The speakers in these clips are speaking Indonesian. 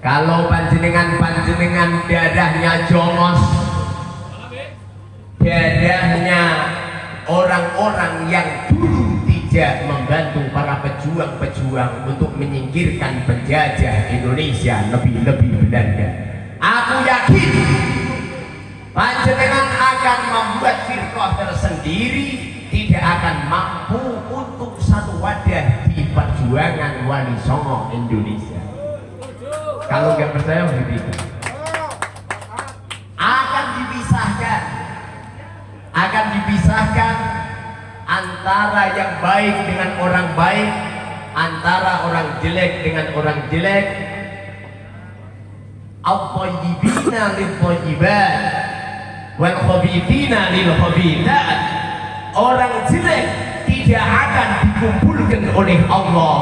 Kalau panjenengan darahnya jongos, darahnya orang-orang yang dulu tidak membantu para pejuang-pejuang untuk menyingkirkan penjajah Indonesia, lebih-lebih Belanda. Aku yakin panjenengan akan membuat firqah tersendiri, tidak akan mampu untuk satu wadah di perjuangan Wali Songo Indonesia. Kalau nggak percaya begitu, akan dipisahkan antara yang baik dengan orang baik, antara orang jelek dengan orang jelek. Al-thayyibina lil-thayyibat wal khabithina lil-khabithat. Orang jelek tidak akan dikumpulkan oleh Allah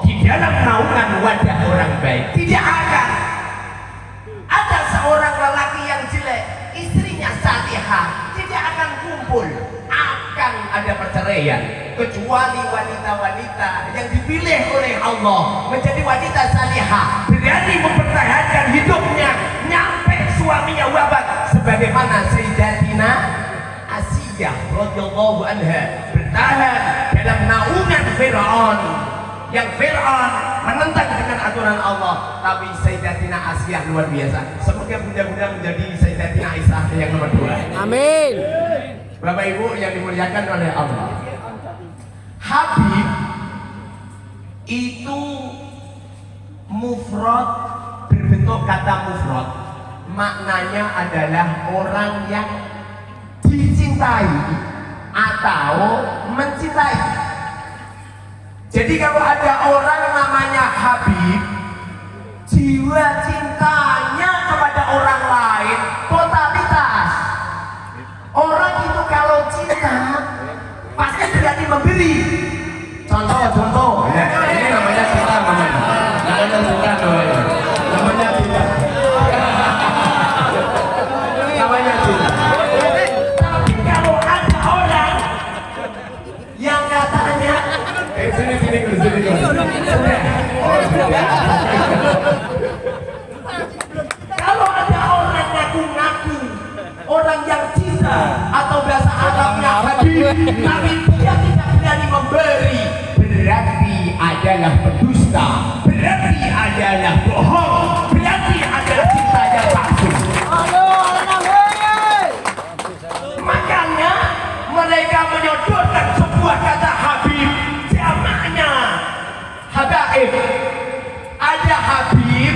di dalam naungan wadah orang baik. Tidak akan. Ada seorang lelaki yang jelek, istrinya salihah, tidak akan kumpul. Akan ada perceraian, kecuali wanita-wanita yang dipilih oleh Allah menjadi wanita salihah, berani mempertahankan hidupnya nyampe suaminya wafat, sebagaimana Sayyidatina Asiyah radhiyallahu anha bertahan dalam naungan Fir'aun, yang Fir'aun menentang dengan aturan Allah, tapi Sayyidatina Asiyah luar biasa. Semoga bunda-bunda menjadi Sayyidatina Aisyah yang nomor 2. Amin. Bapak Ibu yang dimuliakan oleh Allah, Habib itu mufrad, berbentuk kata mufrad, maknanya adalah orang yang dicintai atau mencintai. Jadi kalau ada orang namanya Habib, jiwa cintanya kepada orang lain totalitas. Orang itu kalau cinta pasti berani memberi. Contoh, ya, ini namanya cinta, namanya cinta, namanya cinta. Tapi kalau ada orang yang katanya, sini. Kalau ada orang ngaku-ngaku orang yang cinta atau bahasa Arabnya Habib, tapi dia tidak berani memberi, berarti adalah pendusta, berarti adalah bohong, berarti adalah cinta yang palsu. Makanya mereka menyodorkan sebuah kata Habib, jamaknya habaib. Ada Habib,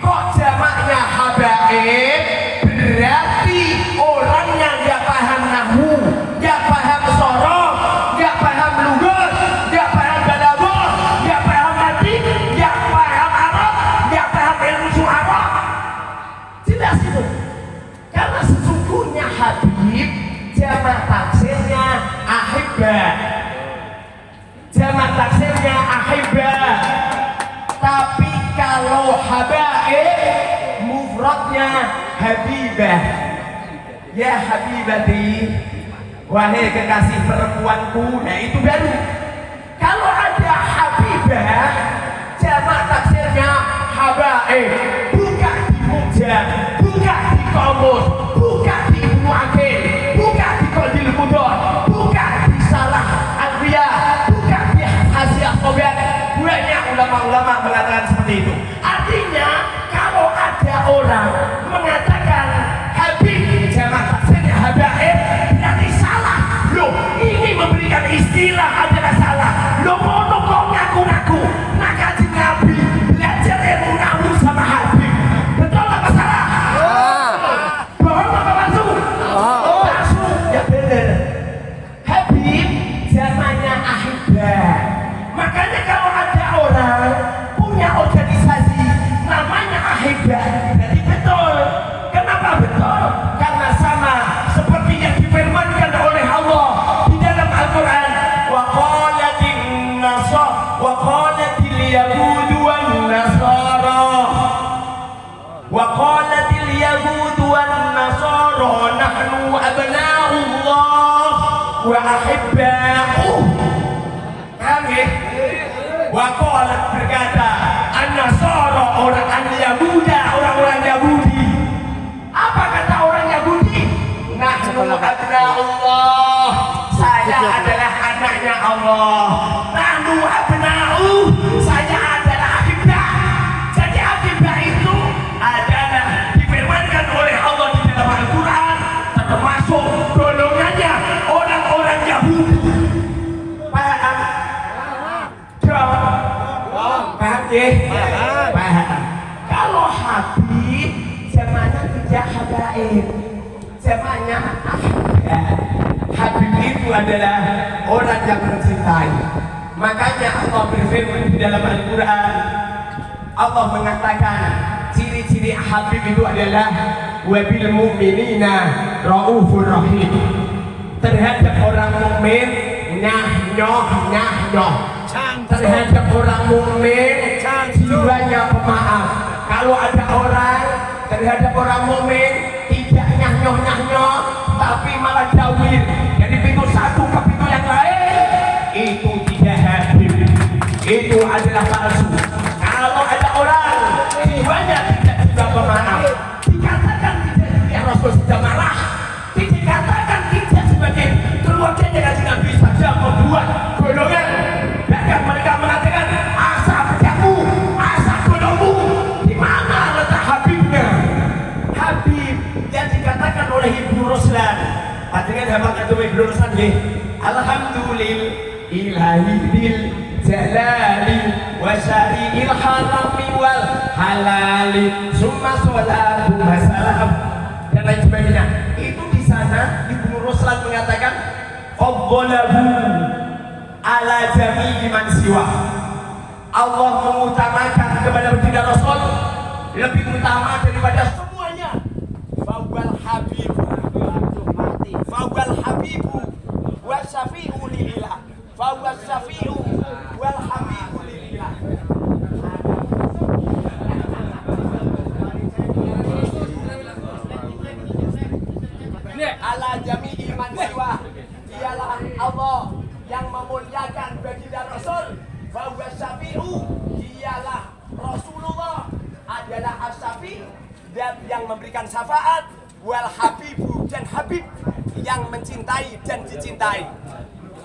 kok jamaknya habaib? Berarti orangnya nggak paham nahwu, nggak paham sorof, nggak paham lugat, nggak paham balaghah, nggak paham hadis, nggak paham Arab, nggak paham ilmu syu'ara. Jelas itu. Karena sesungguhnya Habib jamak taksirnya ahibah, jamak taksirnya ahibah. Tapi kalau habaib mufradnya habibah. Ya habibati, wahai kekasih perempuanku. Nah itu baru. Kalau ada habibah jamak taksirnya habaib, buka di muja, buka di komus, buka di Ibnu Aqil, buka di Qadil Qudor, buka di Salah Alfiya, buka di Hasyiah Sobat. Banyak ulama-ulama mengatakan seperti itu. Artinya kalau ada orang mengatakan Habib jamak taksirnya habaib, berarti salah. Loh, ini memberikan istilah adalah salah. Loh, mono kok ngaku-ngaku maka di Nabi belajar ilmu nahwu sama Habib. Betul apa salah? Bohong apa palsu? Palsu. Ya benar. Habib zamannya ahibah. Makanya kalau ada orang punya organisasi namanya ahibah, jadi betul. Kenapa betul? Karena sama seperti yang difirmankan oleh Allah di dalam Al-Quran. Wa qalatin nasara wa qalatil yahud wan nasara wa qalatil yahud wan nasara nahnu abna'ullah wa ahibba'uh. Kami wa qalat berkata an-nasara orang an-yahud nggih? Paham. Kalau Habib zamannya tidak habaib, zamannya ahbab. Habib itu adalah orang yang mencintai. Makanya Allah berfirman di dalam Al-Quran, Allah mengatakan ciri-ciri Habib itu adalah wabil mu'minina raufur rahim. Terhadap orang mukmin nyah-nyoh. Terhadap orang mukmin jiwanya pemaaf. Kalau ada orang terhadap orang mukmin tidak nyah-nyoh, tapi malah jawir dari pintu satu ke pintu yang lain, itu tidak Habib, itu adalah palsu. Kalau ada orang jiwanya tidak juga pemaaf, dikatakan tidak ya Rasul sudah marah, dikatakan tidak sebagai keluarganya kan Nabi saja membuat golongan. Bahkan mereka mengatakan asa pejamu, asa golongmu. Di mana letak Habibnya? Habib yang dikatakan oleh Ibnu Ruslan, dengan hamba kata Ibnu Ruslan nih, alhamdulillah ilahil jalali wa syari'il harami wal halali summa sholatu wassalam dan lain sebagainya. Itu di sana Ibnu Ruslan mengatakan faddalahu ala jami'i man siwa. Allah mengutamakan kepada baginda Rasul lebih utama daripada semuanya. Fawwal habibu wa syafi'u lillah. Fawwal syafi'u wal habibu lillah. Ala jami'i man siwa. Dialah Allah yang memuliakan baginda Rasul. Fawwal syafi'u, dialah Rasulullah adalah as-syafi' dan yang memberikan syafaat, wal habibu dan habib yang mencintai dan dicintai.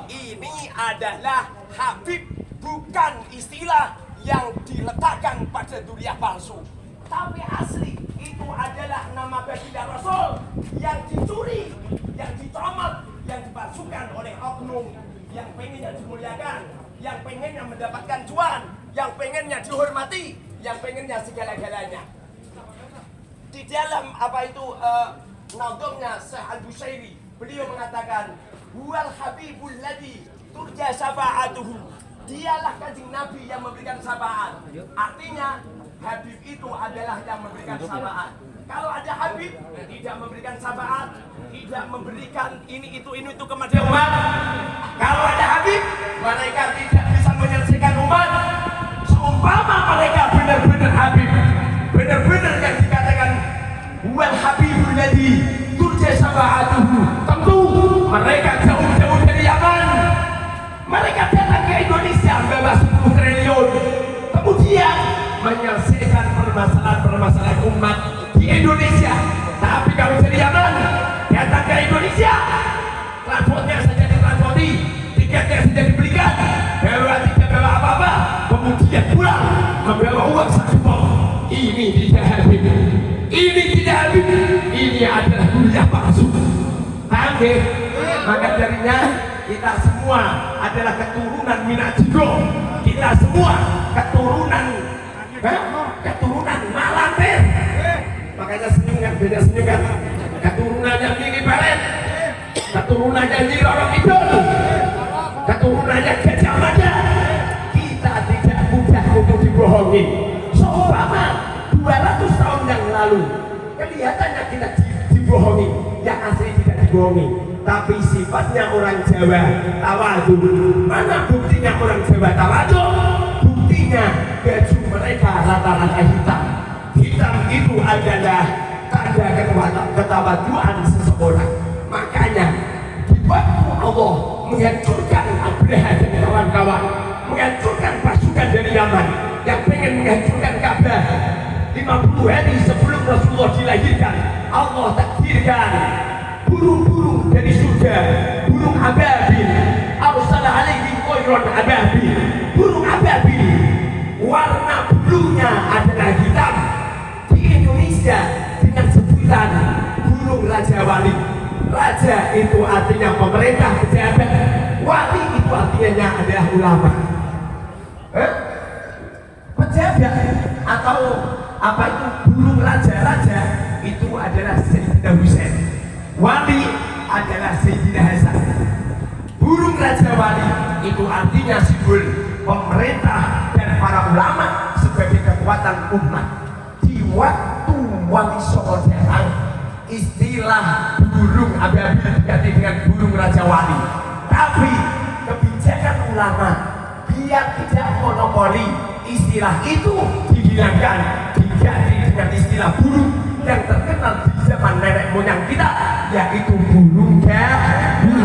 Ini adalah Habib, bukan istilah yang diletakkan pada duriah palsu, tapi asli itu adalah nama baginda Rasul yang dicuri, yang dicomot, yang dipalsukan oleh oknum yang pengennya dimuliakan, yang pengennya mendapatkan cuan, yang pengennya dihormati, yang pengennya segala-galanya. Di dalam apa itu nazamnya Syekh Al-Busairi, beliau mengatakan huwal habibul ladzi turja syafa'atuhu. Dialah kanjeng Nabi yang memberikan syafaat. Artinya Habib itu adalah yang memberikan syafaat. Kalau ada Habib tidak memberikan syafaat, tidak memberikan ini itu kepada umat. Kalau ada Habib, mereka tidak bisa menyelesaikan umat. Seumpama mereka benar-benar Habib, benar-benar yang dikatakan wal habibul ladzi turja syafa'atuhu, tentu mereka jauh-jauh dari Yaman. Mereka datang ke Indonesia membawa 10 triliun, kemudian menyelesaikan permasalahan umat di Indonesia. Tapi kalau dari Yaman datang ke Indonesia, transportnya saja ditransporti, tiketnya saja dibelikan, tidak bawa apa-apa, kemudian pulang membawa uang 1 juta. Ini tidak Habib, ini tidak Habib, ini adalah kuliah palsu. Paham deh? Maka darinya kita semua adalah keturunan Minajigo, kita semua keturunan Malampir. Makanya senyum kan, beda senyum kan. Keturunannya Nini Baret, keturunannya Nyi Roro Kidul, keturunannya Gajah Mada. Kita tidak mudah untuk dibohongi. Seumpama 200 tahun yang lalu kelihatannya kita dibohongi, yang asli tidak dibohongi, tapi sifatnya orang Jawa tawadhu. Mana buktinya orang Jawa tawadhu? Buktinya baju mereka rata-rata hitam. Hitam itu adalah tanda ketawadhuan seseorang. Makanya di waktu Allah menghancurkan Abraha dan kawan-kawan, menghancurkan pasukan dari Yaman yang pengen menghancurkan Ka'bah 50 hari sebelum Rasulullah dilahirkan, Allah takdirkan burung-burung dari surga, burung ababil, arsala alaihim tayran ababil. Burung ababil warna bulunya adalah hitam. Di Indonesia dengan sebutan burung Raja Wali. Raja itu artinya pemerintah, pejabat. Wali itu artinya adalah ulama. atau apa itu burung raja-raja itu adalah Sayyidina Husain. Wali adalah Sayyidina Hasan. Burung raja wali itu artinya simbol pemerintah dan para ulama sebagai kekuatan umat. Di waktu Wali Songo datang, istilah burung abi-abi diganti dengan burung raja wali. Tapi kebijakan ulama biar tidak monopoli istilah itu dihilangkan, diganti dengan istilah burung yang terkenal di zaman nenek moyang kita, yaitu burung garuda.